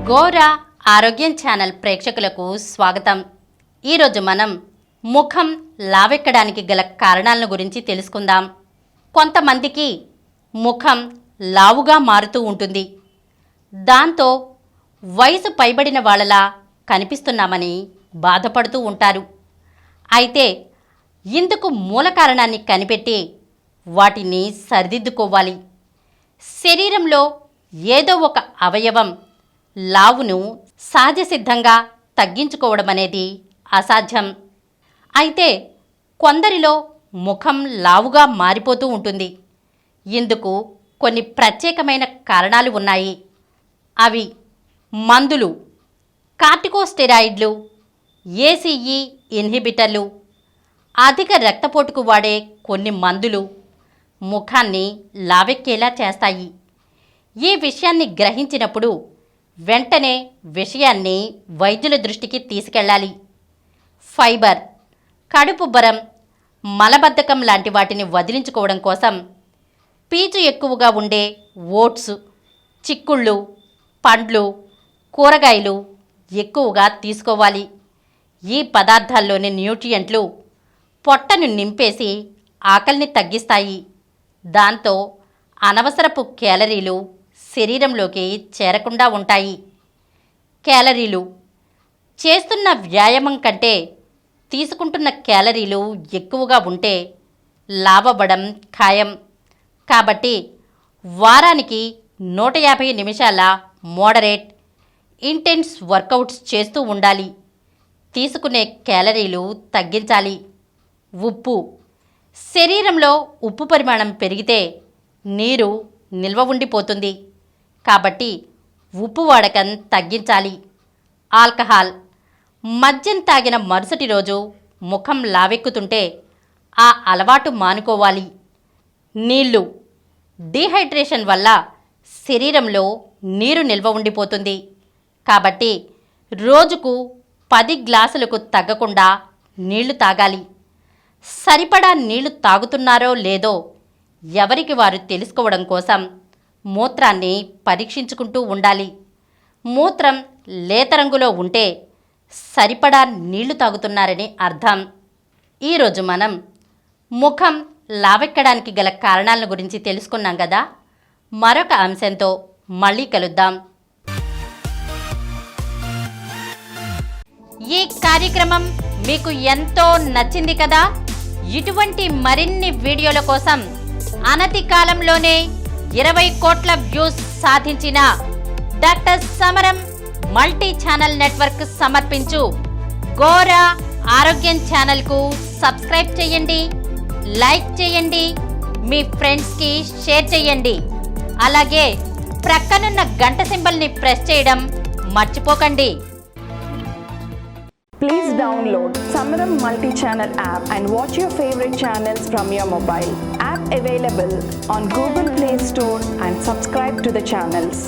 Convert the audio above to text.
గోరా ఆరోగ్యం ఛానల్ ప్రేక్షకులకు స్వాగతం. ఈరోజు మనం ముఖం లావెక్కడానికి గల కారణాలను గురించి తెలుసుకుందాం. కొంతమందికి ముఖం లావుగా మారుతూ ఉంటుంది. దాంతో వయసు పైబడిన వాళ్ళలా కనిపిస్తున్నామని బాధపడుతూ ఉంటారు. అయితే ఇందుకు మూల కారణాన్ని కనిపెట్టి వాటిని సరిదిద్దుకోవాలి. శరీరంలో ఏదో ఒక అవయవం లావును సహజసిద్ధంగా తగ్గించుకోవడం అనేది అసాధ్యం. అయితే కొందరిలో ముఖం లావుగా మారిపోతూ ఉంటుంది. ఇందుకు కొన్ని ప్రత్యేకమైన కారణాలు ఉన్నాయి. అవి మందులు, కార్టికోస్టెరాయిడ్లు, ఏసీఈ ఇన్హిబిటర్లు, అధిక రక్తపోటుకు వాడే కొన్ని మందులు ముఖాన్ని లావెక్కేలా చేస్తాయి. ఈ విషయాన్ని గ్రహించినప్పుడు వెంటనే విషయాన్ని వైద్యుల దృష్టికి తీసుకెళ్ళాలి. ఫైబర్, కడుపుబ్బరం, మలబద్ధకం లాంటి వాటిని వదిలించుకోవడం కోసం పీచు ఎక్కువగా ఉండే ఓట్స్, చిక్కుళ్ళు, పండ్లు, కూరగాయలు ఎక్కువగా తీసుకోవాలి. ఈ పదార్థాల్లోని న్యూట్రియంట్లు పొట్టను నింపేసి ఆకలిని తగ్గిస్తాయి. దాంతో అనవసరపు క్యాలరీలు శరీరంలోకి చేరకుండా ఉంటాయి. క్యాలరీలు చేస్తున్న వ్యాయామం కంటే తీసుకుంటున్న క్యాలరీలు ఎక్కువగా ఉంటే లావబడం ఖాయం. కాబట్టి వారానికి 150 నిమిషాల మోడరేట్, ఇంటెన్స్ వర్కౌట్స్ చేస్తూ ఉండాలి. తీసుకునే క్యాలరీలు తగ్గించాలి. ఉప్పు, శరీరంలో ఉప్పు పరిమాణం పెరిగితే నీరు నిల్వ ఉండిపోతుంది. కాబట్టి ఉప్పు వాడకం తగ్గించాలి. ఆల్కహాల్, మద్యం తాగిన మరుసటి రోజు ముఖం లావెక్కుతుంటే ఆ అలవాటు మానుకోవాలి. నీళ్లు, డీహైడ్రేషన్ వల్ల శరీరంలో నీరు నిల్వ ఉండిపోతుంది. కాబట్టి రోజుకు 10 గ్లాసులకు తగ్గకుండా నీళ్లు తాగాలి. సరిపడా నీళ్లు తాగుతున్నారో లేదో ఎవరికి వారు తెలుసుకోవడం కోసం మూత్రాన్ని పరీక్షించుకుంటూ ఉండాలి. మూత్రం లేత రంగులో ఉంటే సరిపడా నీళ్లు తాగుతున్నారని అర్థం. ఈరోజు మనం ముఖం లావెక్కడానికి గల కారణాలను గురించి తెలుసుకున్నాం కదా. మరొక అంశంతో మళ్ళీ కలుద్దాం. ఈ కార్యక్రమం మీకు ఎంతో నచ్చింది కదా. ఇటువంటి మరిన్ని వీడియోల కోసం అనతి కాలంలోనే 20 కోట్ల వ్యూస్ సాధించిన డాక్టర్ సమరం మల్టీ ఛానల్ నెట్వర్క్ సమర్పించు గోరా ఆరోగ్యం ఛానల్కు సబ్స్క్రైబ్ చేయండి, లైక్ చేయండి, మీ ఫ్రెండ్స్కి షేర్ చేయండి. అలాగే ప్రక్కనున్న గంట సింబల్ని ప్రెస్ చేయడం మర్చిపోకండి. Please download Samaram multi-channel app and watch your favorite channels from your mobile. App available on Google Play Store and subscribe to the channels.